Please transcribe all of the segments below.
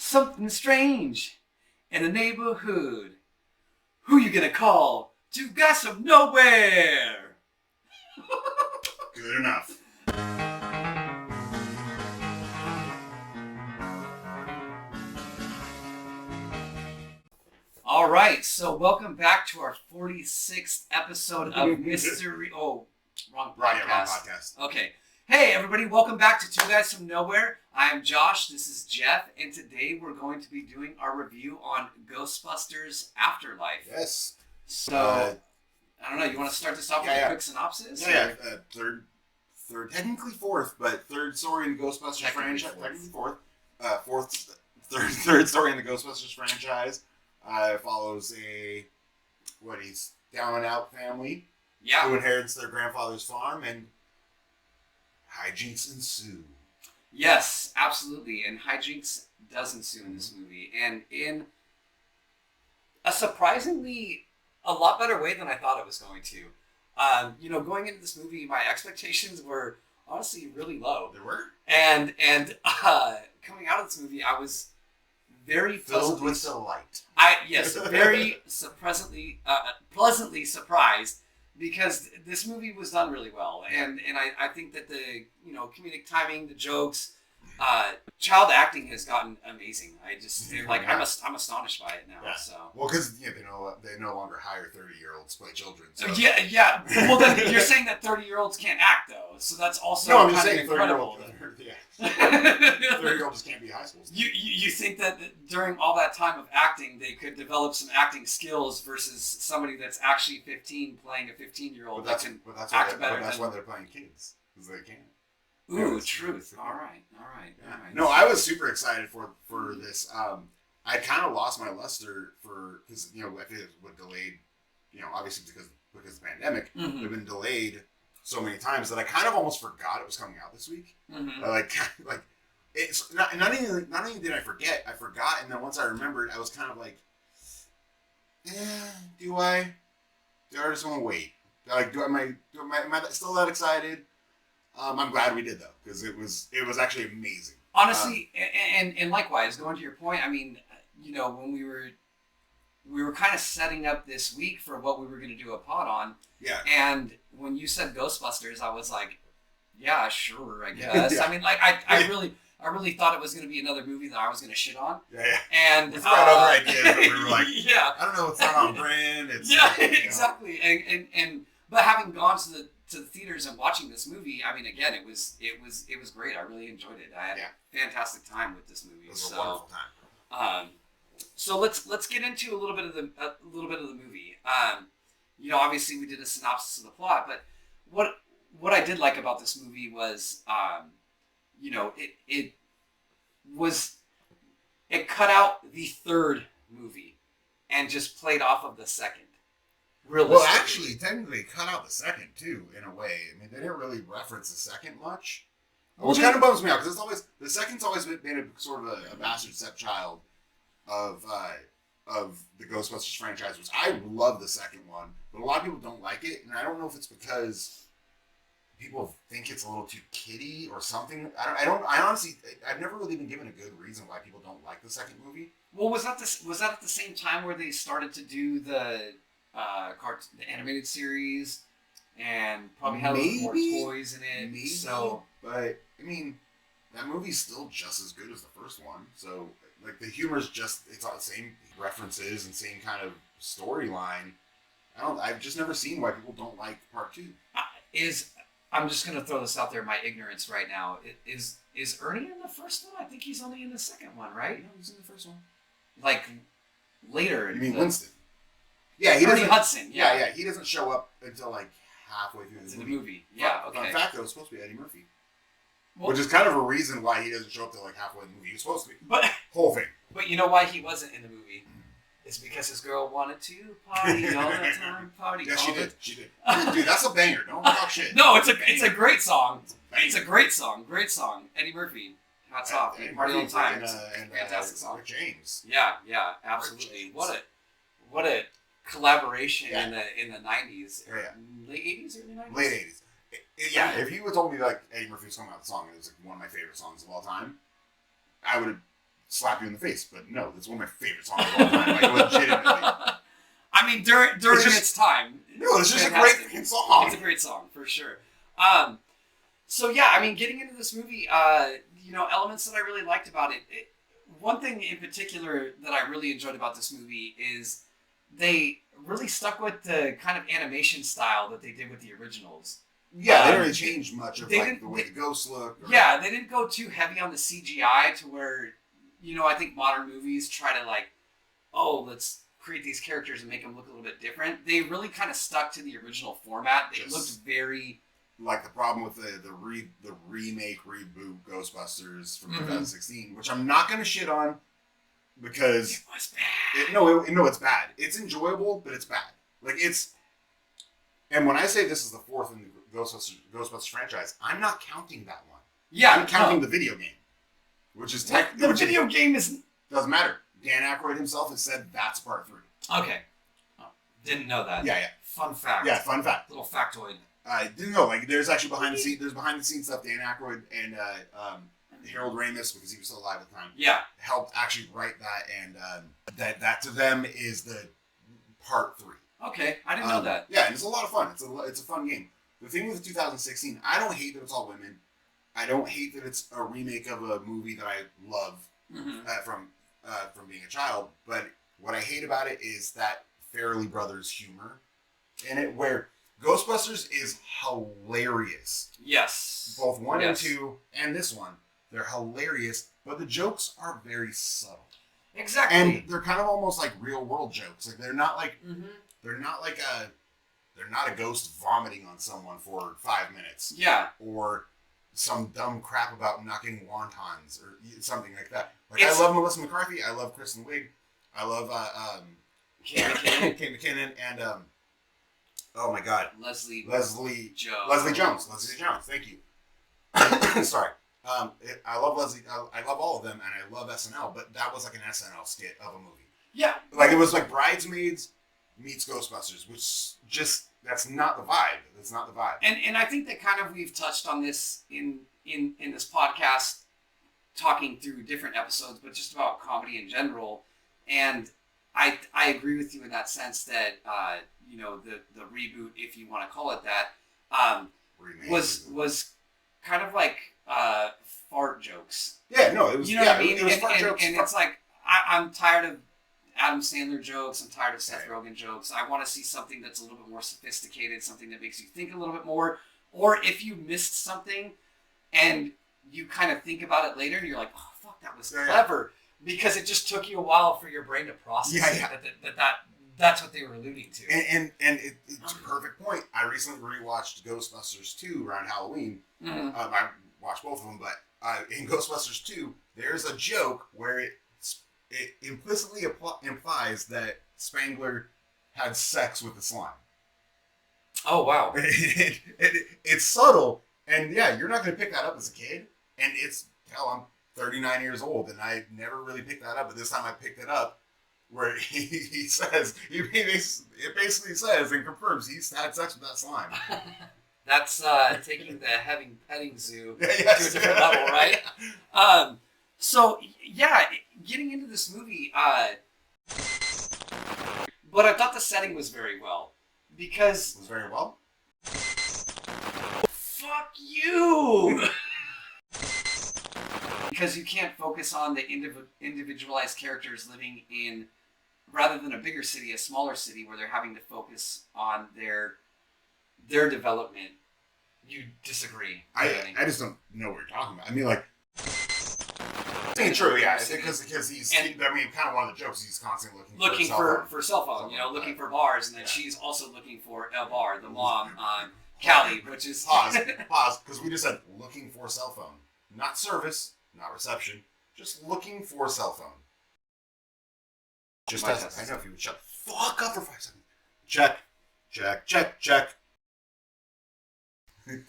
Something strange in the neighborhood. Who you gonna call to gossip nowhere? Good enough. All right, so welcome back to our 46th episode of Mystery... Oh, wrong podcast. Right, wrong podcast. Okay. Hey, everybody, welcome back to Two Guys from Nowhere. I am Josh, this is Jeff, and today we're going to be doing our review on Ghostbusters Afterlife. Yes. So, I don't know, you want to start this off with a quick synopsis? Third, technically fourth, but third story in the Ghostbusters franchise. Technically fourth. Third story in the Ghostbusters franchise. Follows he's down and out family who inherits their grandfather's farm, and hijinks ensue. Yes, absolutely, and hijinks does ensue in this movie, and in a surprisingly a lot better way than I thought it was going to. Going into this movie, my expectations were honestly really low. There were? And coming out of this movie, I was very filled with delight. Very pleasantly surprised, because this movie was done really well, and I think that the comedic timing, the jokes, child acting has gotten amazing. I'm astonished by it now. Yeah. So because they no longer hire 30-year-olds to play children. So. Yeah. Well, then you're saying that 30-year-olds can't act though, so that's also no. I'm just saying incredible. 30-year-olds just can't be high school. You think that during all that time of acting, they could develop some acting skills versus somebody that's actually 15 playing a 15-year-old that can act better. That's why they're playing kids, because they can't. Ooh, truth. All right. No, I was super excited for this. I kind of lost my luster because I feel it was delayed. Obviously because of the pandemic, they've been delayed so many times that I kind of almost forgot it was coming out this week. Mm-hmm. It's not only did I forget, I forgot, and then once I remembered, I was kind of like, do I just want to wait? Am I still that excited? I'm glad we did though, because it was actually amazing. Honestly, and likewise, going to your point, I mean, when we were kind of setting up this week for what we were going to do a pod on. Yeah. And when you said Ghostbusters, I was like, yeah, sure, I guess. Yeah. I mean, I really thought it was going to be another movie that I was going to shit on. Yeah. And it's got other ideas, but we were like, yeah, I don't know, it's not on brand. It's exactly. But having gone to the theaters and watching this movie, I mean, again, it was great. I really enjoyed it. I had a fantastic time with this movie. It was a wonderful time. So let's get into a little bit of the movie. Obviously we did a synopsis of the plot, but what I did like about this movie was, it cut out the third movie and just played off of the second. Well, actually, technically, cut out the second too, in a way. I mean, they didn't really reference the second much, which kind of bums me out, because the second's always been a sort of a bastard stepchild of the Ghostbusters franchise, which I love the second one, but a lot of people don't like it, and I don't know if it's because people think it's a little too kiddie or something. I honestly, I've never really been given a good reason why people don't like the second movie. Well, was that at the same time where they started to do the animated series, and probably had a little more toys in it? Maybe. So, but I mean, that movie's still just as good as the first one. So, the humor's it's all the same references and same kind of storyline. I've just never seen why people don't like part two. I'm just gonna throw this out there, my ignorance right now. Is Ernie in the first one? I think he's only in the second one, right? No, he's in the first one. Later. You mean Winston? Yeah, Ernie Hudson. Yeah, he doesn't show up until halfway through the movie. Yeah, okay. In fact, it was supposed to be Eddie Murphy. Well, which is kind of a reason why he doesn't show up till halfway in the movie. He was supposed to be. But whole thing. But you know why he wasn't in the movie? It's because his girl wanted to party all the time. Party. Yeah, she did. Dude, that's a banger. Don't talk shit. No, it's a great song. It's a great song. Great song. Eddie Murphy. Hats off. Party all the time. Fantastic song. Rick James. Yeah, absolutely. What a collaboration in the 90s. Yeah. Late 80s, early 90s? Late 80s. Yeah, if you would told me Eddie Murphy was coming out with the song, it was one of my favorite songs of all time, I would have slap you in the face. But no, that's one of my favorite songs of all time. Like, legitimately. I mean, during its time. No, it's just a great freaking song. It's a great song, for sure. So yeah, I mean, getting into this movie, elements that I really liked about it. One thing in particular that I really enjoyed about this movie is they really stuck with the kind of animation style that they did with the originals. Yeah, they didn't really change much of the way the ghosts look. Yeah, they didn't go too heavy on the CGI to where, I think modern movies try to let's create these characters and make them look a little bit different. They really kind of stuck to the original format. They looked very... Like the problem with the remake, reboot Ghostbusters from 2016, which I'm not going to shit on because... It was bad. It's bad. It's enjoyable, but it's bad. And when I say this is the fourth in the Ghostbusters franchise, I'm not counting that one. Yeah. I'm counting the video game, which is technically... The video game is... Doesn't matter. Dan Aykroyd himself has said that's part 3. Okay. Oh, didn't know that. Yeah. Fun fact. Yeah, fun fact. Little factoid. I didn't know. There's actually behind the scenes stuff. Dan Aykroyd and Harold Ramis, because he was still alive at the time. Yeah. Helped actually write that, and that to them is the part 3. Okay, I didn't know that. Yeah, and it's a lot of fun. It's a fun game. The thing with 2016, I don't hate that it's all women. I don't hate that it's a remake of a movie that I love from being a child. But what I hate about it is that Farrelly Brothers humor in it, where Ghostbusters is hilarious. Yes. Both 1 and 2 and this one. They're hilarious, but the jokes are very subtle. Exactly. And they're kind of almost like real world jokes. They're not like they're not a ghost vomiting on someone for 5 minutes. Yeah. Or some dumb crap about not getting wontons or something like that. I love Melissa McCarthy. I love Kristen Wiig. I love Kate McKinnon and oh my God, Leslie Jones. Thank you. Sorry. I love Leslie. I love all of them, and I love SNL. But that was like an SNL skit of a movie. Yeah. It was like Bridesmaids meets Ghostbusters, which that's not the vibe. That's not the vibe. And I think that kind of we've touched on this in this podcast, talking through different episodes, but just about comedy in general. And I agree with you in that sense that the reboot, if you want to call it that, was kind of like fart jokes. Yeah, no, it was. You know what I mean? It was fart jokes. And it's like I'm tired of Adam Sandler jokes. I'm tired of Seth Rogen jokes. I want to see something that's a little bit more sophisticated, something that makes you think a little bit more. Or if you missed something and you kind of think about it later, and you're like, oh fuck, that was clever. Because it just took you a while for your brain to process that's what they were alluding to. And it's a perfect point. I recently rewatched Ghostbusters 2 around Halloween. I watched both of them, but in Ghostbusters 2, there's a joke where it implicitly implies that Spangler had sex with the slime. Oh, wow. It's subtle, and yeah, you're not going to pick that up as a kid. And I'm 39 years old, and I never really picked that up, but this time I picked it up, where it basically says and confirms he's had sex with that slime. That's taking the petting zoo to a different level, right? So, yeah, getting into this movie, but I thought the setting was very well, because... It was very well? Fuck you! Because you can't focus on the individualized characters living in, rather than a bigger city, a smaller city, where they're having to focus on their development. You disagree. I just don't know what you're talking about. I mean, like... It's true, yeah. Because he's... kind of one of the jokes, he's constantly looking for cell phone, looking for bars, and then she's also looking for a bar, the mom, Callie, which is... Pause, because we just said looking for cell phone. Not service, not reception, just looking for cell phone. Just as... I know if you would shut the fuck up for 5 seconds. Check.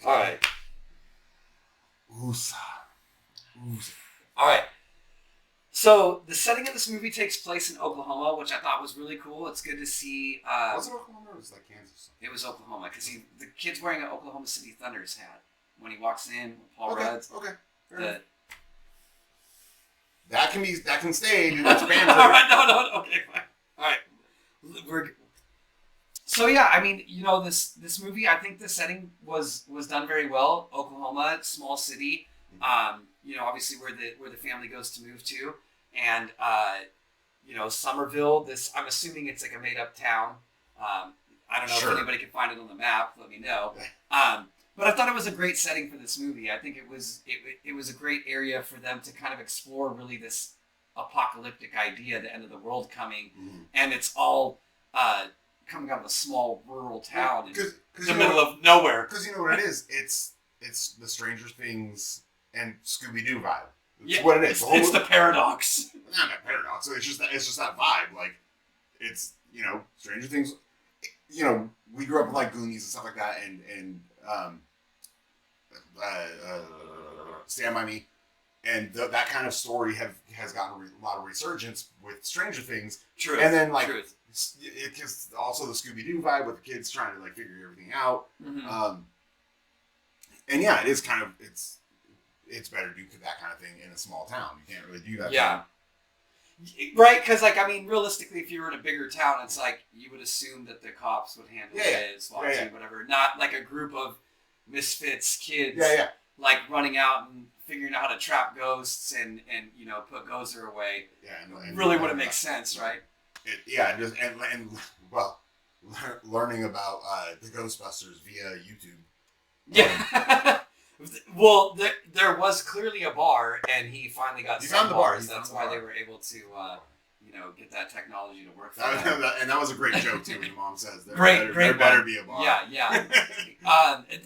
Alright. Oosa. Alright. So, the setting of this movie takes place in Oklahoma, which I thought was really cool. It's good to see... was it Oklahoma or was it Kansas? It was Oklahoma, because the kid's wearing an Oklahoma City Thunders hat when he walks in with Paul Rudd's. Okay. That can stay. That's banter. All right, no, okay, fine. All right, So yeah, I mean, this movie, I think the setting was done very well. Oklahoma, small city. Obviously where the family goes to move to, and Somerville. I'm assuming it's like a made up town. I don't know if anybody can find it on the map. Let me know. But I thought it was a great setting for this movie. I think it was a great area for them to kind of explore really this apocalyptic idea, the end of the world coming, and it's all coming out of a small rural town in the middle of nowhere. Because you know what it is? It's the Stranger Things and Scooby-Doo vibe. It's what it is. It's the paradox. Not a paradox. It's just that vibe. Like, it's, Stranger Things. We grew up with like Goonies and stuff like that, and Stand By Me, and that kind of story has gotten a lot of resurgence with Stranger Things. True. And then like it's also the Scooby-Doo vibe with the kids trying to like figure everything out. And yeah, it is kind of it's better to do that kind of thing in a small town. You can't really do that. Yeah. Right, because realistically, if you were in a bigger town, it's like you would assume that the cops would handle it, SWAT team, whatever. Not like a group of misfits kids, like running out and figuring out how to trap ghosts and put Gozer away. Yeah, and really wouldn't make sense, right? Learning about the Ghostbusters via YouTube. Yeah. Well, there was clearly a bar, and he finally got some bars. That's why they were able to, get that technology to work for them. And that was a great joke too. When Mom says there better be a bar. Yeah.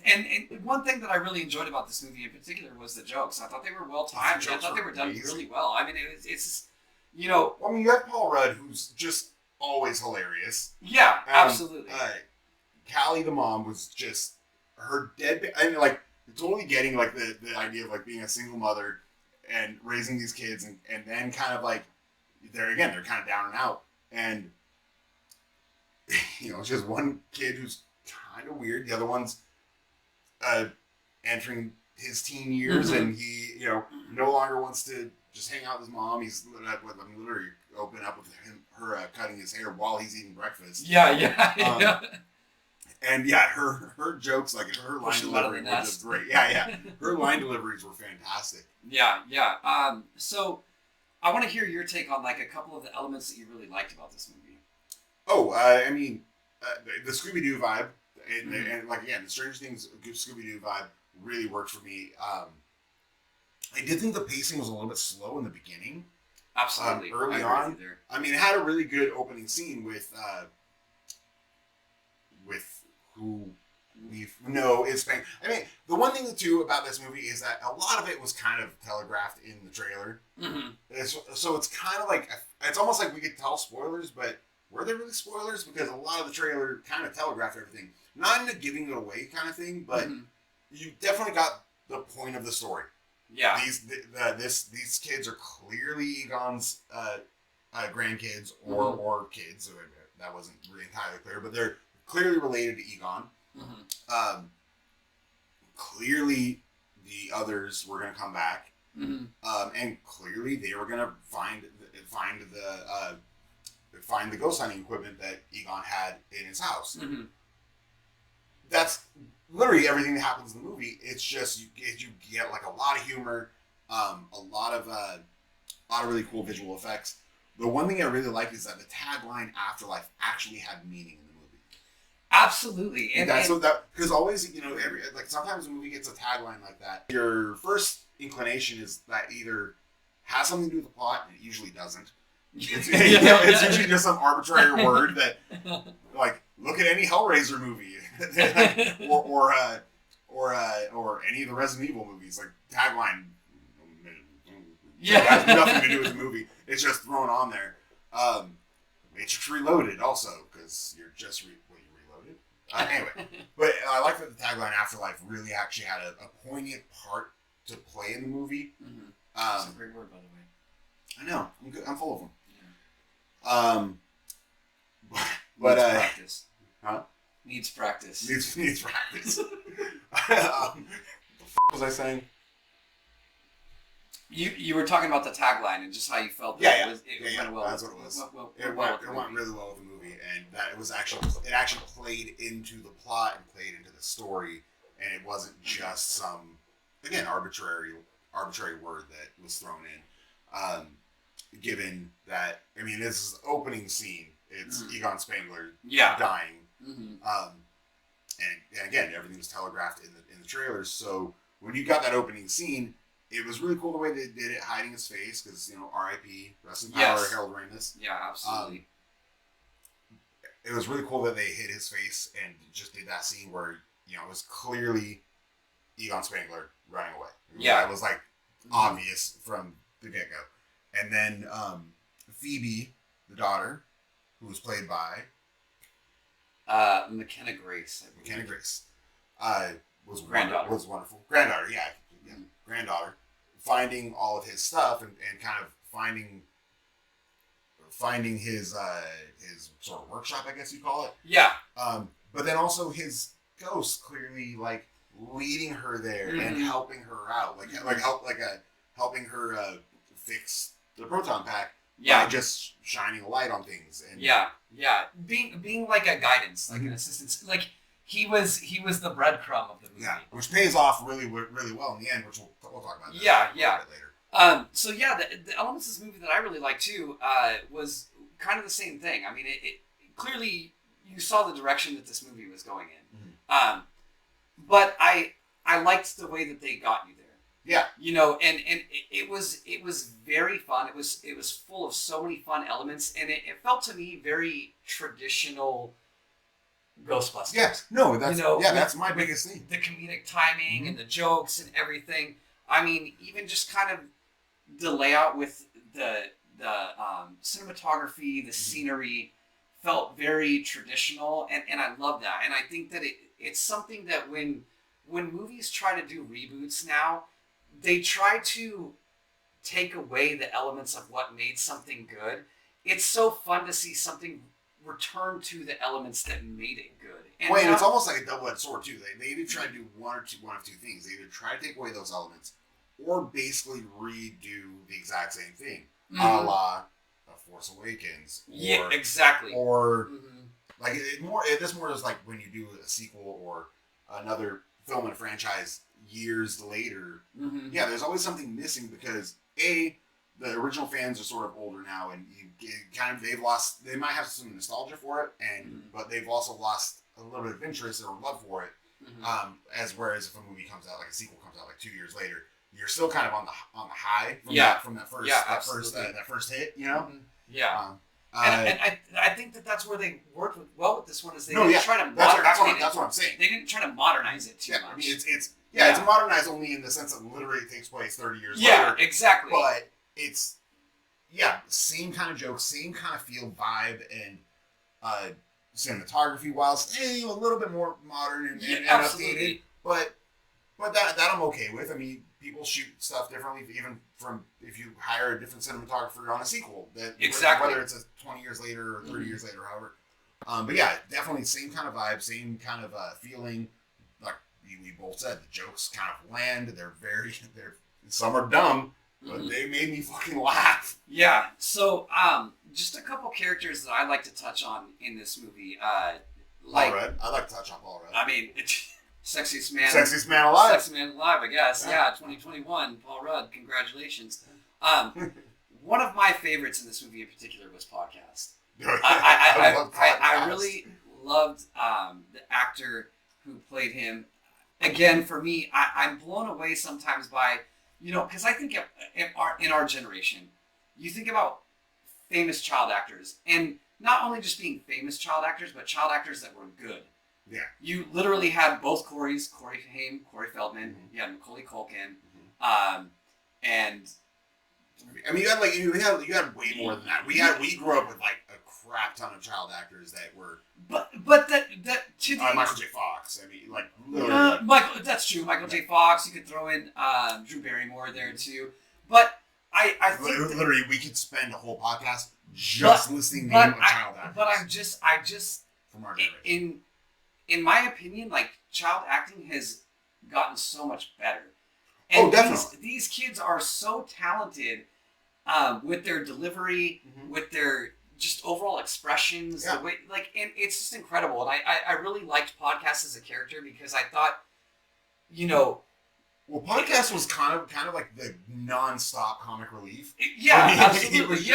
And one thing that I really enjoyed about this movie in particular was the jokes. I thought they were well timed. I thought they were done really well. I mean, it's. You have Paul Rudd, who's just always hilarious. Yeah, absolutely. Callie, the mom, was just her dead. Totally getting like the idea of like being a single mother and raising these kids and then kind of like they're kind of down and out, and it's just one kid who's kind of weird, the other one's entering his teen years, and he no longer wants to just hang out with his mom. He's literally open up with her cutting his hair while he's eating breakfast. Yeah. And yeah, her jokes, like her line delivery was just great. Yeah. Her line deliveries were fantastic. Yeah. So I want to hear your take on like a couple of the elements that you really liked about this movie. The Scooby-Doo vibe, and like again, the Stranger Things Scooby-Doo vibe really worked for me. I did think the pacing was a little bit slow in the beginning. Absolutely. Early on. It had a really good opening scene with who we know is Spank. The one thing too about this movie is that a lot of it was kind of telegraphed in the trailer. So it's kind of like, it's almost like we could tell spoilers, but were they really spoilers? Because a lot of the trailer kind of telegraphed everything. Not in a giving it away kind of thing, but you definitely got the point of the story. Yeah. These kids are clearly Egon's grandkids or kids. So that wasn't really entirely clear, but they're clearly related to Egon. Clearly, the others were going to come back, and clearly they were going to find the ghost hunting equipment that Egon had in his house. That's literally everything that happens in the movie. It's just you get like a lot of humor, a lot of really cool visual effects. The one thing I really like is that the tagline "Afterlife" actually had meaning. Absolutely, and that's because always sometimes a movie gets a tagline like that. Your first inclination is that either has something to do with the plot, and it usually doesn't. It's usually just some arbitrary word that, like, look at any Hellraiser movie, or any of the Resident Evil movies. Like tagline, it has nothing to do with the movie. It's just thrown on there. Matrix Reloaded also because you're just reloaded. Anyway, but I like that the tagline "Afterlife" really actually had a poignant part to play in the movie. That's a great word, by the way. I know. I'm good. I'm full of them. Yeah. But needs practice. Huh? Needs practice. Needs practice. The f*** was I saying? You were talking about the tagline and just how you felt that it went well. That's what it was. It went really well with the movie, and that it actually played into the plot and played into the story, and it wasn't just some, again, arbitrary word that was thrown in. Given that, I mean, this is opening scene. It's Egon Spengler dying. And again, everything was telegraphed in the trailers. So when you got that opening scene, it was really cool the way they did it, hiding his face, because, R.I.P. Rest in power, Harold Ramis. Yeah, absolutely. It was really cool that they hid his face and just did that scene where, it was clearly Egon Spengler running away. It was like obvious from the get-go. And then Phoebe, the daughter, who was played by McKenna Grace. McKenna Grace was granddaughter. Was wonderful. Granddaughter, yeah. Granddaughter, finding all of his stuff and kind of finding his sort of workshop, I guess you'd call it. Yeah. But then also his ghost clearly leading her there and helping her out, helping her fix the proton pack. By just shining a light on things. And being like a guidance, like an assistance, like he was the breadcrumb of the movie. Yeah, which pays off really, really well in the end, which we'll talk about. That a little bit later. The elements of this movie that I really liked too was kind of the same thing. I mean, it clearly you saw the direction that this movie was going in, but I liked the way that they got you there. Yeah, and it was very fun. It was full of so many fun elements, and it felt to me very traditional Ghostbusters. Yes, no, that's my biggest thing. The comedic timing and the jokes and everything. I mean, even just kind of the layout with the cinematography, the scenery felt very traditional, and I love that. And I think that it's something that when movies try to do reboots now, they try to take away the elements of what made something good. It's so fun to see something return to the elements that made it good. And it's almost like a double-edged sword too. They either try to do one of two things. They either try to take away those elements, or basically redo the exact same thing, a la A Force Awakens. Yeah, exactly. Or this more is like when you do a sequel or another film in a franchise years later. There's always something missing because the original fans are sort of older now, and they might have some nostalgia for it, but they've also lost a little bit of interest or love for it. Whereas if a movie comes out, like a sequel comes out 2 years later, you're still kind of on the high from that first hit, And I think that's where they worked well with this one, is they didn't try to modernize it. That's what I'm saying. They didn't try to modernize it too much. I mean, it's modernized only in the sense that literally it takes place 30 years later. Yeah, exactly. But it's, same kind of joke, same kind of feel, vibe, and cinematography, whilst a little bit more modern and updated. But that I'm okay with. I mean, people shoot stuff differently, even from if you hire a different cinematographer on a sequel. Whether it's 20 years later or 30 years later, however. But definitely same kind of vibe, same kind of feeling. Like we both said, the jokes kind of land. They're some are dumb, but they made me fucking laugh. Yeah. So just a couple characters that I like to touch on in this movie. Paul Rudd. I like to touch on Paul Rudd. I mean, sexiest man alive. Sexiest man alive, I guess. Yeah, 2021. Paul Rudd. Congratulations. One of my favorites in this movie in particular was Podcast. I really loved the actor who played him. Again, for me, I'm blown away sometimes by, because I think in our generation, you think about famous child actors, and not only just being famous child actors, but child actors that were good. Yeah. You literally had both Corey Haim, Corey Feldman, you had Macaulay Culkin, and I mean, you had way more than that. We grew up with a crap ton of child actors that were. But that to the Michael J. Fox. I mean, literally. Michael. That's true. Michael J. Fox. You could throw in Drew Barrymore there too. But I think literally we could spend a whole podcast just listing names of child actors. But I just from our generation. In my opinion, child acting has gotten so much better. And definitely. These kids are so talented with their delivery, with their just overall expressions, the way, and it's just incredible. And I really liked Podcast as a character because I thought, well, Podcast was kind of like the non-stop comic relief. Yeah, absolutely.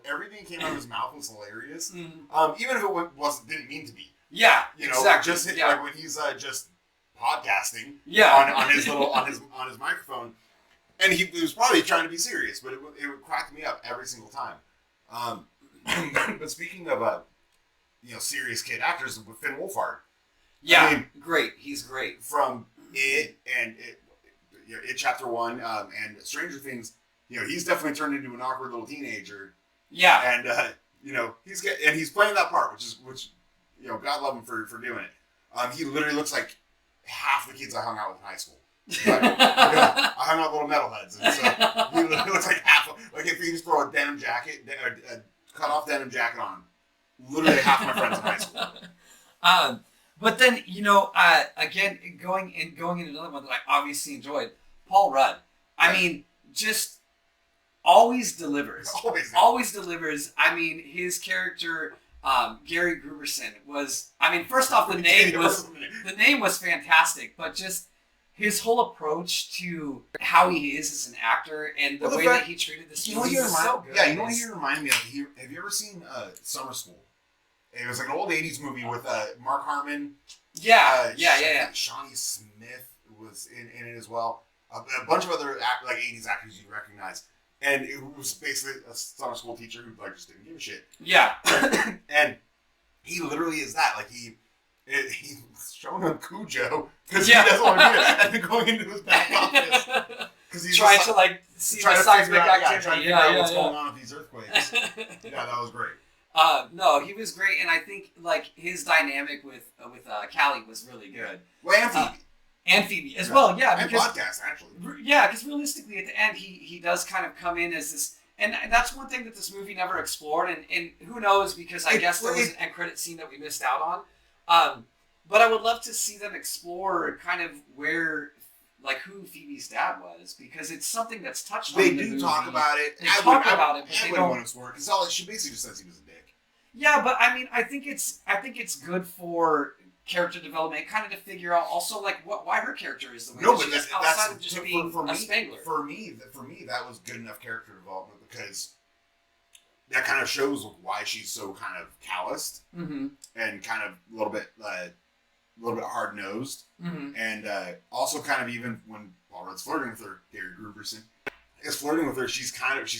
Everything came out of his mouth was hilarious. Mm-hmm. Even if it didn't mean to be. Yeah, exactly. Just like when he's just podcasting. Yeah. on his little on his microphone, and he was probably trying to be serious, but it would crack me up every single time. But speaking of serious kid actors, with Finn Wolfhard. Yeah, I mean, great. He's great. From It and It Chapter 1 and Stranger Things, he's definitely turned into an awkward little teenager. Yeah. And he's playing that part, which God love him for doing it. He literally looks like half the kids I hung out with in high school. I hung out with little metalheads, and so he literally looks like half. Like if you just throw a denim jacket, a cut off denim jacket on, literally half my friends in high school. But then again, going into another one that I obviously enjoyed, Paul Rudd. I mean, just always delivers. Always delivers. I mean, his character. Gary Gruberson was. I mean, first off, the name was fantastic, but just his whole approach to how he is as an actor and the way that he treated this movie was so good. Yeah, you know what he reminded me of? Have you ever seen Summer School? It was like an old '80s movie with Mark Harmon. Yeah. Shawnee Smith was in it as well. A bunch of other '80s actors you'd recognize. And it was basically a summer school teacher who just didn't give a shit. Yeah. And he literally is that. He's showing him Cujo because he doesn't want to do it, and then going into his back office because he's trying to see the seismic activity. Trying to figure out what's going on with these earthquakes. Yeah, that was great. No, he was great, and I think his dynamic with Callie was really good. Well, and Phoebe. And Phoebe as well, yeah. And Podcast, actually. Yeah, because realistically, at the end, he does kind of come in as this, and that's one thing that this movie never explored, and who knows, because I guess there was an end credit scene that we missed out on. But I would love to see them explore kind of where, who Phoebe's dad was, because it's something that's touched on in the movie. They do talk about it. They talk about it, but they don't want to explore it, because she basically just says he was a dick. Yeah, but I mean, I think it's good for character development, kind of to figure out also why her character is the way that she is outside of just being a Spangler. For me, that was good enough character development because that kind of shows why she's so kind of calloused and kind of a little bit hard nosed, and also kind of even when Paul Rudd's flirting with her, Gary Gruberson is flirting with her, she's kind of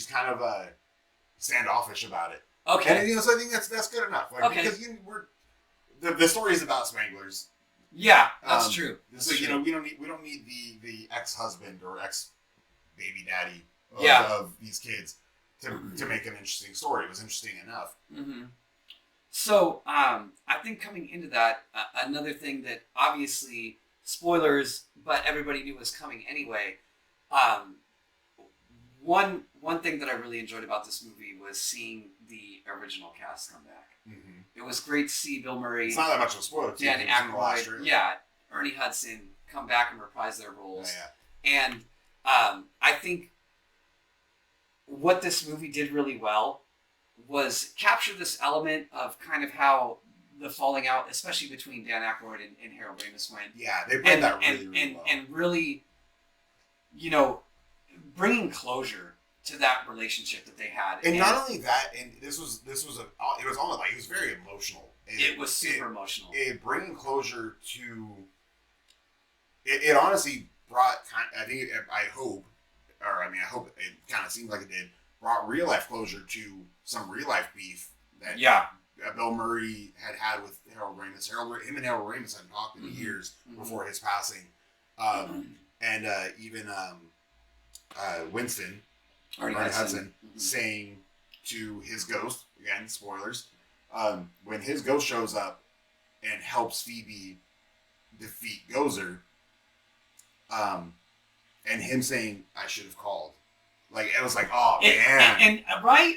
standoffish about it. Okay, and so I think that's good enough. Because the story is about Spanglers. Yeah, that's true. So we don't need the ex-husband or ex-baby daddy of these kids to make an interesting story. It was interesting enough. Mm-hmm. So I think coming into that, another thing that obviously spoilers, but everybody knew was coming anyway. One thing that I really enjoyed about this movie was seeing the original cast come back. Mm-hmm. It was great to see Bill Murray. It's not that much of a spoiler. Dan Aykroyd, Ernie Hudson come back and reprise their roles. And I think what this movie did really well was capture this element of kind of how the falling out, especially between Dan Aykroyd and Harold Ramis went. Yeah, they played that really well. And really, bringing closure to that relationship that they had. And not only that, and it was almost it was very emotional. It was super emotional. It bringing closure to. It honestly brought. I hope it kind of seems like it did. Brought real life closure to some real life beef that Bill Murray had with Harold Ramis. Him and Harold Ramis hadn't talked in years before his passing, and even Winston. Ernie Hudson saying to his ghost, again, spoilers, when his ghost shows up and helps Phoebe defeat Gozer, and him saying, "I should have called." It was like, oh man,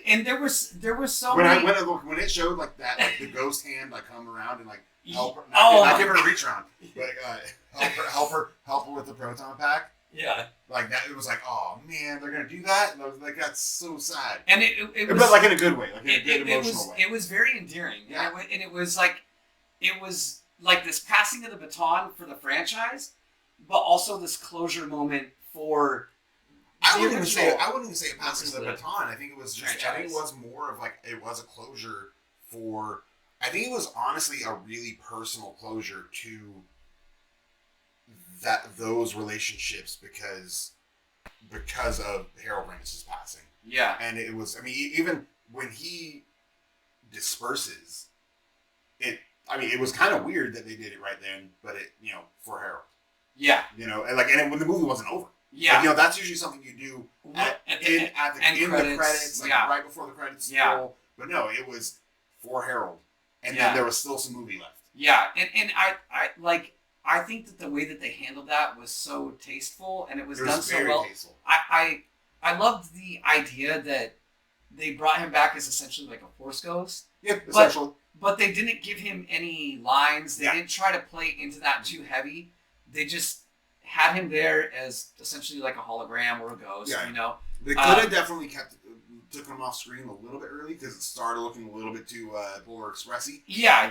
and there was so many. When it showed that, the ghost hand come around and help her, not give her a reach around, but help her with the proton pack. Yeah. Like that, it was like, oh man, they're gonna do that. And I was like, that's so sad. And it was, but like in a good way, like in a good emotional way. It was very endearing. Yeah. And it was like this passing of the baton for the franchise, but also this closure moment for. I wouldn't even say a passing of the baton. I think it was just. Franchise. I think it was more of like it was a closure for. I think it was honestly a really personal closure to those relationships because of Harold Ramis' passing. Yeah. And it was. I mean, even when he disperses, it was kind of weird that they did it right then, but it for Harold. Yeah. And when the movie wasn't over. Yeah. Like, that's usually something you do in the credits, like right before the credits roll. But no, it was for Harold, and then there was still some movie left. Yeah, and I think that the way that they handled that was so tasteful, and it was done so well. Tasteful. I loved the idea that they brought him back as essentially like a Force ghost. Yeah, essentially. But they didn't give him any lines. They didn't try to play into that too heavy. They just had him there as essentially like a hologram or a ghost, They could have definitely took him off screen a little bit early because it started looking a little bit too Polar Expressy.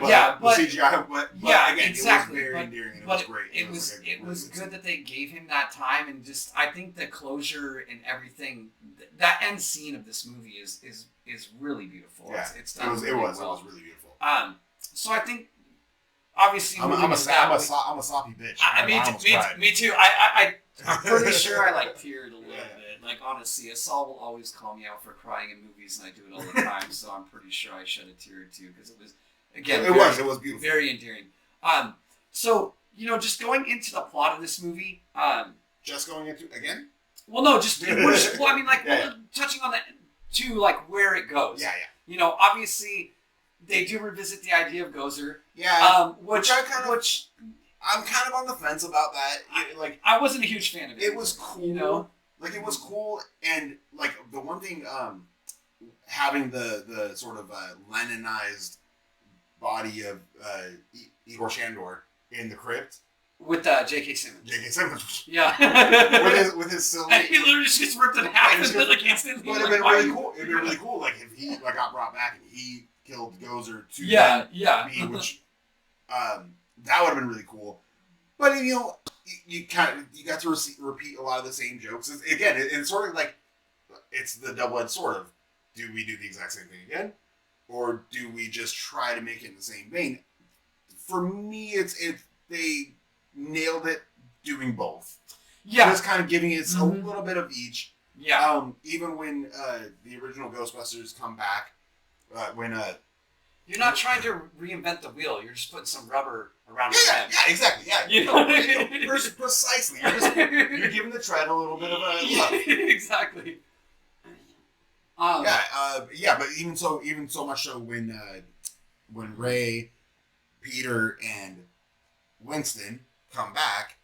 But CGI, but again, exactly. It was very endearing and it was great. It was good that they gave him that time, and just I think the closure and everything, that end scene of this movie is really beautiful. Yeah, it's done it was really beautiful. So I think. Obviously, I'm a soppy bitch. Me too. I'm pretty sure I teared a little bit. Like honestly, Asal will always call me out for crying in movies, and I do it all the time. So I'm pretty sure I shed a tear too because it was it was beautiful, very endearing. So just going into the plot of this movie. Just going into again? Well, no, touching on that to where it goes. Yeah. Obviously. They do revisit the idea of Gozer. Yeah. I'm kind of on the fence about that. I wasn't a huge fan of it. It was cool. It was cool, and the one thing, having the sort of Leninized body of Igor Shandor in the crypt with J.K. Simmons. J.K. Simmons. Yeah. with his silver. And he literally just gets ripped in half instantly. But it'd been really cool. It'd be really cool, if he got brought back and he killed Gozer to be, which that would have been really cool. But you got to repeat a lot of the same jokes. Again, it's sort of it's the double-edged sword of, do we do the exact same thing again, or do we just try to make it in the same vein? For me, they nailed it doing both. Yeah, just kind of giving it a little bit of each. Yeah. Even when the original Ghostbusters come back. You're not trying to reinvent the wheel. You're just putting some rubber around the tread. Yeah, exactly. Yeah, precisely. You're giving the tread a little bit of a love. Exactly. But even so much so when Ray, Peter, and Winston come back,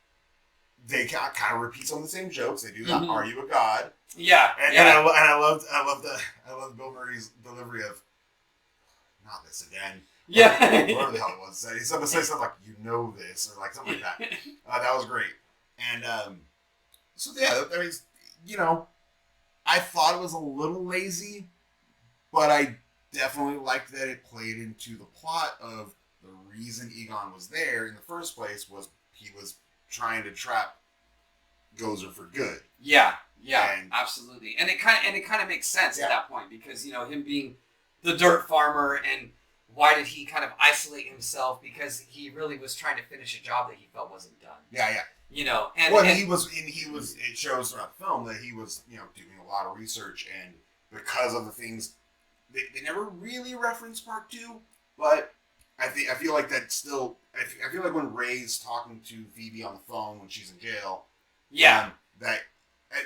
they kind of repeat some of the same jokes. They do that. Are you a god? Yeah. And I loved Bill Murray's delivery of, not this again. Yeah. Whatever the hell it was. He said something like, you know this, or something like that. That was great. And I thought it was a little lazy, but I definitely liked that it played into the plot of the reason Egon was there in the first place was he was trying to trap Gozer for good. Yeah, absolutely. And it kind of makes sense at that point because him being the dirt farmer, and why did he kind of isolate himself? Because he really was trying to finish a job that he felt wasn't done. Yeah. He was. It shows throughout the film that he was, doing a lot of research, and because of the things, they never really reference part 2, but I feel like that still. I feel like when Ray's talking to Phoebe on the phone when she's in jail. Yeah.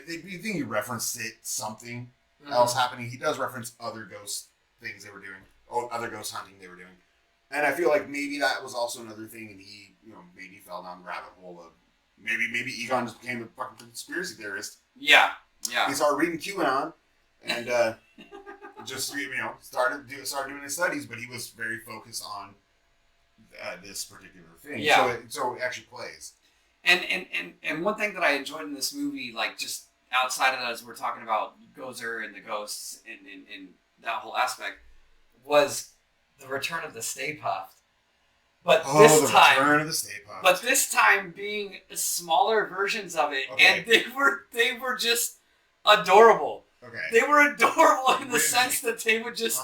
You think he referenced something else happening. He does reference other ghost things they were doing, or other ghost hunting they were doing, and I feel like maybe that was also another thing, and he, maybe fell down the rabbit hole of maybe Egon just became a fucking conspiracy theorist. Yeah. He started reading QAnon, and just started doing his studies, but he was very focused on this particular thing. Yeah. So it actually plays. And one thing that I enjoyed in this movie, like just outside of that, as we're talking about Gozer and the ghosts and that whole aspect, was the return of the Stay Puft. But return of the Stay Puft. But this time being smaller versions of it, and they were just adorable. Okay. They were adorable in the sense that they would just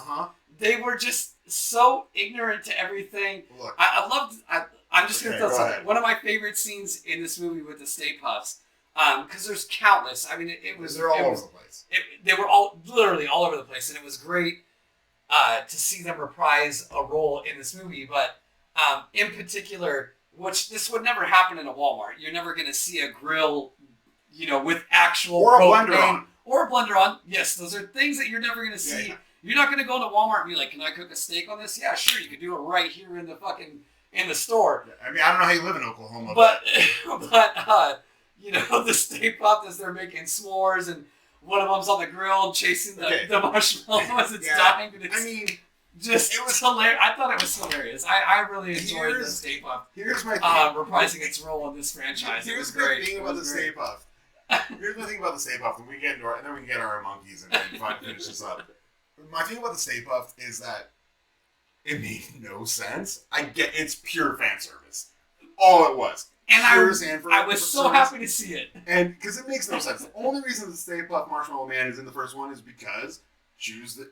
they were just so ignorant to everything. Look, I loved. I'm just gonna tell something. One of my favorite scenes in this movie with the Stay Puffs, because there's countless. I mean, it was they're all over the place. They were all literally all over the place, and it was great to see them reprise a role in this movie. But in particular, which this would never happen in a Walmart. You're never gonna see a grill, with actual or a blender on. Or a blender on. Yes, those are things that you're never going to see. Yeah. You're not going to go into Walmart and be like, can I cook a steak on this? Yeah, sure. You can do it right here in the store. I mean, I don't know how you live in Oklahoma. But the Stay Puft as they're making s'mores and one of them's on the grill chasing the marshmallow as it's dying. And it's, it was hilarious. I thought it was hilarious. I really enjoyed the Stay Puft. Here's my thing. Reprising its role in this franchise. Here's the thing about the Stay Puft. Here's the thing about the Stay Puft, and we get into and then we can get our monkeys and finish this up. My thing about the Stay Puft is that it made no sense. I get it's pure fan service. All it was. And I was so happy to see it. And because it makes no sense. The only reason the Stay Puft Marshmallow Man is in the first one is because choose the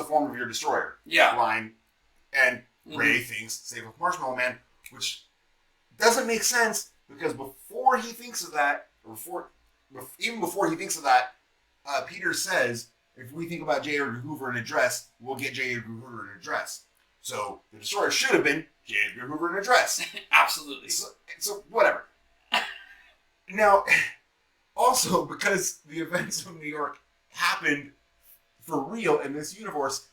form of your destroyer line, and Ray thinks Stay Puft Marshmallow Man, which doesn't make sense. Because before he thinks of that, even before he thinks of that, Peter says, if we think about J. Edgar Hoover in a dress, we'll get J. Edgar Hoover in a dress. So the destroyer should have been J. Edgar Hoover in a dress. Absolutely. So whatever. Now, also because the events of New York happened for real in this universe,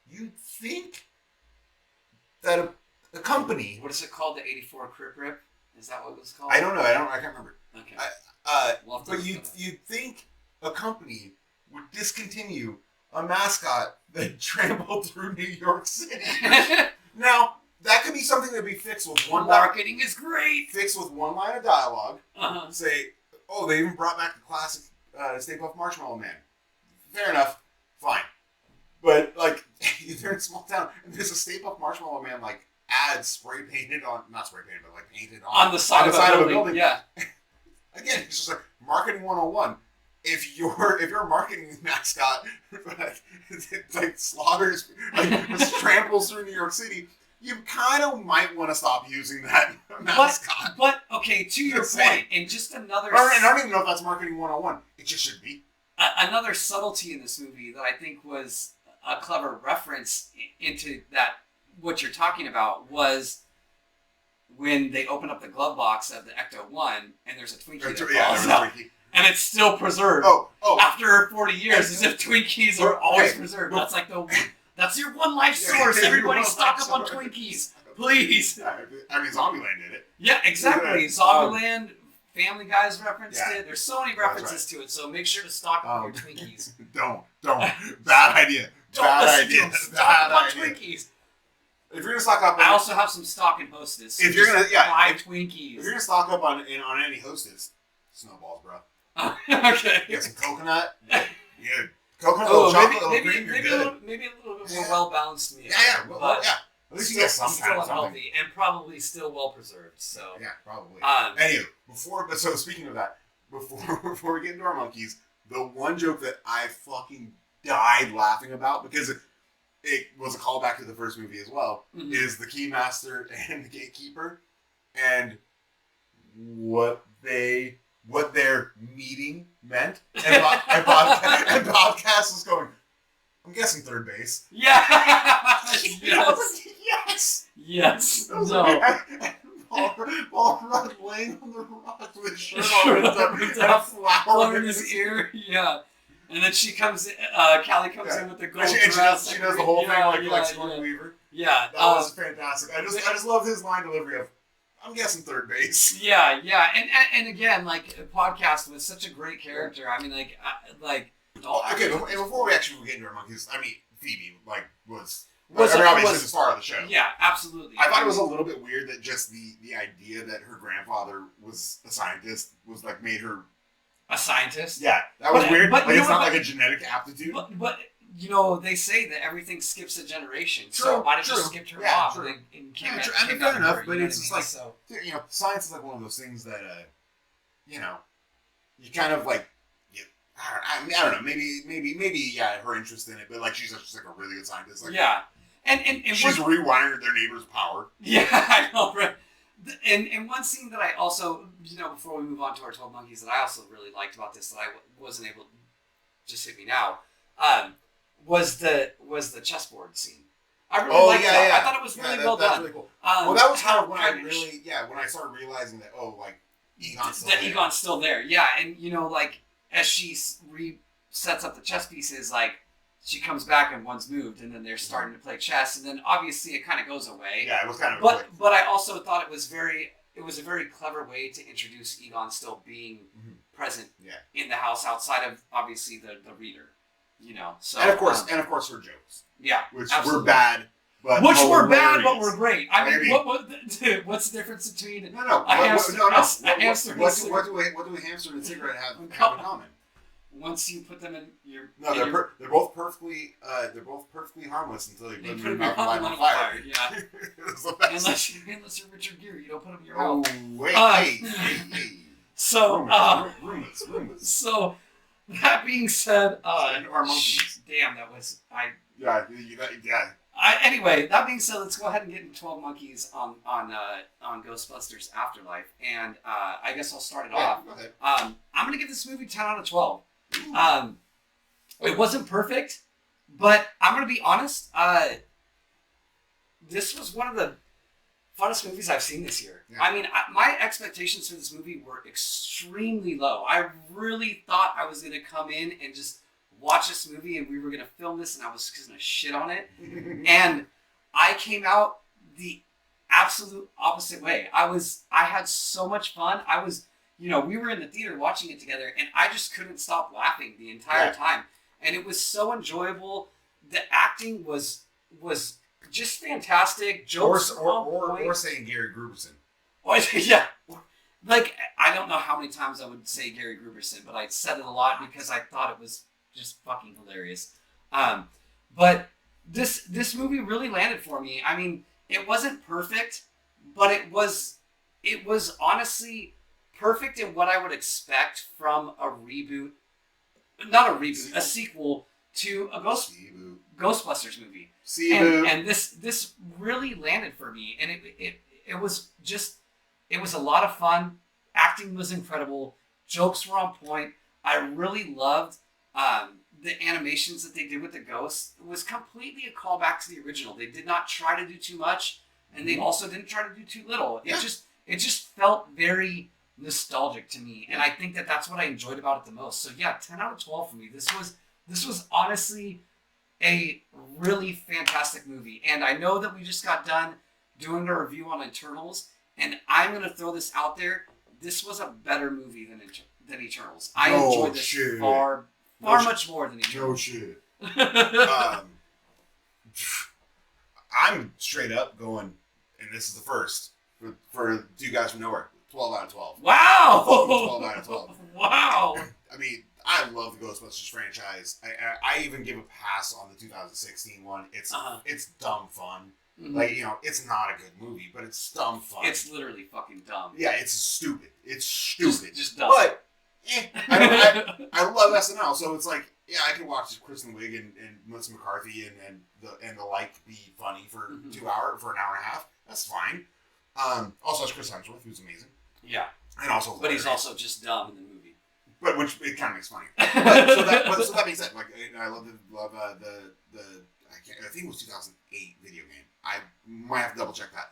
you'd think that a company. What is it called? The 84 Crip Rip? Is that what it was called? I don't know. I can't remember. Okay. But you'd think a company would discontinue a mascot that trampled through New York City. Now, that could be something that'd be fixed with one marketing is great. Fixed with one line of dialogue. Say, they even brought back the classic Stay Puft Marshmallow Man. Fair enough. Fine. But they're in a small town, and there's a Stay Puft Marshmallow Man ads spray painted on, not spray painted, but painted on the side of a building. Yeah. Again, it's just marketing 101. If you're a marketing mascot, slaughters, tramples through New York City, you kind of might want to stop using that mascot. But okay, to your point, and just another. I don't even know if that's marketing 101. It just should be. Another subtlety in this movie that I think was a clever reference into that. What you're talking about was when they open up the glove box of the Ecto-1 and there's a Twinkie that falls out. And it's still preserved. After 40 years, as if Twinkies are always preserved. That's that's your one life source. Everybody stock up on Twinkies, please. I mean, Zombieland did it. Yeah, exactly. Zombieland, Family Guys referenced it. There's so many references to it, so make sure to stock up on your Twinkies. Don't. Bad idea. Bad idea. Stock up on Twinkies. If you're gonna stock up, I also have some stock in Hostess. If you're gonna, buy Twinkies. If you're gonna stock up on any Hostess, snowballs, bro. Okay. Get some coconut. Yeah, coconut, chocolate, cream. Maybe a little bit more well balanced meal. Yeah. At least you get some kind of something. Healthy and probably still well preserved. So yeah, probably. Anyway, speaking of that, before we get into our monkeys, the one joke that I fucking died laughing about because it was a callback to the first movie as well, is the Keymaster and the Gatekeeper, and what their meeting meant. And Bobcast was going, I'm guessing third base. Yeah! Yes! Yes! No. Paul Rudd laying on the rock with his shirt on and a flower in his ear. Yeah. And then she comes in, Callie comes in with the gold dress. She does the whole thing like Sigourney Weaver. Yeah. That was fantastic. I just love his line delivery of, I'm guessing third base. Yeah. And again, Podcast was such a great character. I mean, okay, and before we actually get into our monkeys, I mean, Phoebe, was... obviously the star of the show. Yeah, absolutely. I thought it was a little bit weird that just the idea that her grandfather was a scientist was like made her a scientist. Yeah, that was weird. But it's not like a genetic aptitude. But they say that everything skips a generation. True, so why did you skip her mom? True. And fair enough. But it's just like science is like one of those things that you kind of like. I don't know. Maybe. Yeah, her interest in it, but like she's just like a really good scientist. Like, yeah, and she's rewired their neighbor's power. Yeah, I know, right? And one scene that I also, before we move on to our 12 Monkeys, that I also really liked about this that I wasn't able to just hit me now, was the chessboard scene. I really liked that. Yeah. I thought it was really well done. Really cool. Well, that was kind of when I started realizing that Egon's still there. Yeah, and as she resets up the chess pieces, like she comes back and one's moved, and then they're starting to play chess, and then obviously it kind of goes away. Yeah, it was kind of. But I also thought it was a very clever way to introduce Egon still being present in the house outside of obviously the reader, So and of course her jokes. Yeah, which absolutely. were bad. But we're great. I mean, what's the difference between a hamster? What do a hamster and a cigarette have in common? Once you put them in your they're both perfectly harmless until you put them in your mouth and light them on fire. Yeah, unless you're Richard Gere, you don't put them in your mouth. Wait, hey. So rumors. So that being said, our monkeys. Damn, that was Yeah. Anyway, that being said, let's go ahead and get into 12 Monkeys on Ghostbusters Afterlife, and I guess I'll start it off. Go ahead. I'm gonna give this movie 10 out of 12. It wasn't perfect, but I'm gonna be honest. This was one of the funnest movies I've seen this year. Yeah. I mean, my expectations for this movie were extremely low. I really thought I was gonna come in and just watch this movie and we were going to film this and I was just going to shit on it. And I came out the absolute opposite way. I had so much fun. We were in the theater watching it together and I just couldn't stop laughing the entire time. And it was so enjoyable. The acting was just fantastic. Jokes or saying Gary Gruberson. Yeah. Like, I don't know how many times I would say Gary Gruberson, but I said it a lot because I thought it was just fucking hilarious. But this movie really landed for me. I mean, it wasn't perfect, but it was honestly perfect in what I would expect from a reboot. Not a reboot, a sequel to a Ghostbusters movie. And this really landed for me. And it was a lot of fun. Acting was incredible. Jokes were on point. I really loved the animations that they did with the ghosts. It was completely a callback to the original. They did not try to do too much, and they also didn't try to do too little. It just felt very nostalgic to me, and I think that that's what I enjoyed about it the most. So yeah, 10 out of 12 for me. This was honestly a really fantastic movie, and I know that we just got done doing a review on Eternals, and I'm gonna throw this out there. This was a better movie than Eternals. I enjoyed this far much more than Eternals. No shit. I'm straight up going, and this is the first for you guys from nowhere. 12 out of 12. Wow. 12 out of 12. Wow. I mean, I love the Ghostbusters franchise. I even give a pass on the 2016 one. It's dumb fun. Mm-hmm. Like, it's not a good movie, but it's dumb fun. It's literally fucking dumb. Yeah, it's stupid. It's stupid. Just dumb. But I love SNL, so it's like, yeah, I can watch Kristen Wiig and Melissa McCarthy and the like be funny for an hour and a half. That's fine. Also, it's Chris Hemsworth, who's amazing. Yeah, and also, but he's also just dumb in the movie. But which it kind of makes funny. So that being said, like I love the I think it was 2008 video game. I might have to double check that.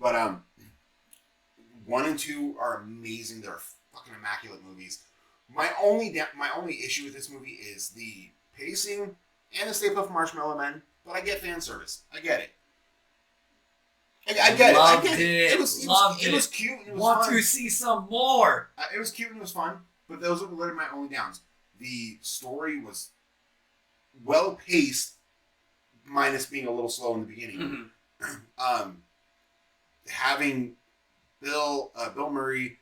But 1 and 2 are amazing. They're fucking immaculate movies. My only issue with this movie is the pacing and the Stay Puft Marshmallow Men. But I get fan service. I get it. I get it. It was cute and it was Want fun. to see some more. It was cute and it was fun. But those were literally my only downs. The story was well paced, minus being a little slow in the beginning. Mm-hmm. Having Bill Murray,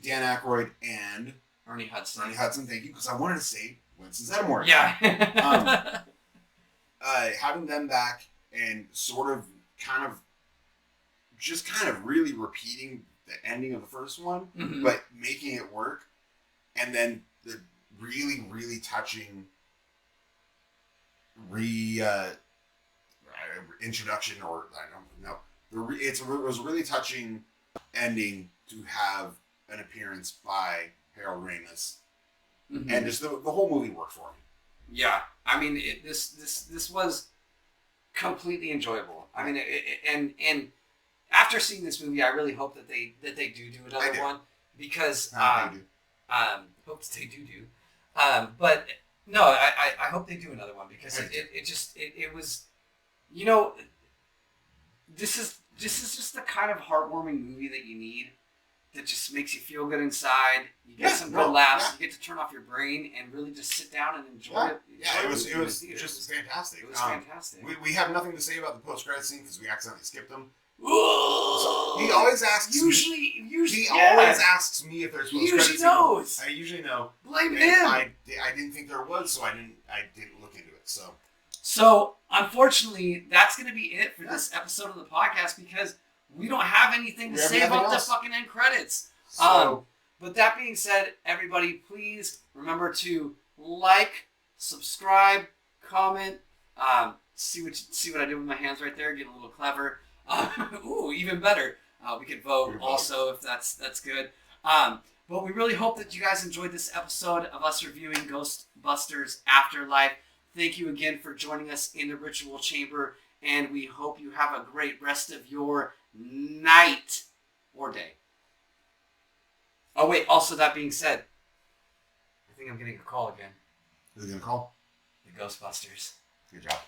Dan Aykroyd, and Ernie Hudson, thank you, because I wanted to say Winston Zeddemore. Yeah. Having them back and kind of really repeating the ending of the first one, mm-hmm. but making it work, and then the really, really touching introduction, or I don't know. It was a really touching ending to have an appearance by Harold Ramis, mm-hmm. and just the whole movie worked for me. Yeah, I mean, this was completely enjoyable. I mean, and after seeing this movie, I really hope that they do another one, because hope that they do. But no, I hope they do another one, because it was, this is just the kind of heartwarming movie that you need, that just makes you feel good inside. You get some good laughs. Yeah. You get to turn off your brain and really just sit down and enjoy it. It was just fantastic. It was fantastic. We have nothing to say about the post-credit scene because we accidentally skipped them. So he always asks. Usually, always asks me if there's post-credit scene. He knows. I usually know. Blame him. I didn't think there was, so I didn't look into it. So unfortunately, that's going to be it for this episode of the podcast, because we don't have anything to say about the fucking end credits. So, but that being said, everybody, please remember to like, subscribe, comment. See what I did with my hands right there, getting a little clever. Ooh, even better. We could vote also if that's good. But we really hope that you guys enjoyed this episode of us reviewing Ghostbusters Afterlife. Thank you again for joining us in the Ritual Chamber, and we hope you have a great rest of your night or day. Oh wait, also that being said, I think I'm getting a call again. Who's gonna call? The Ghostbusters. Good job.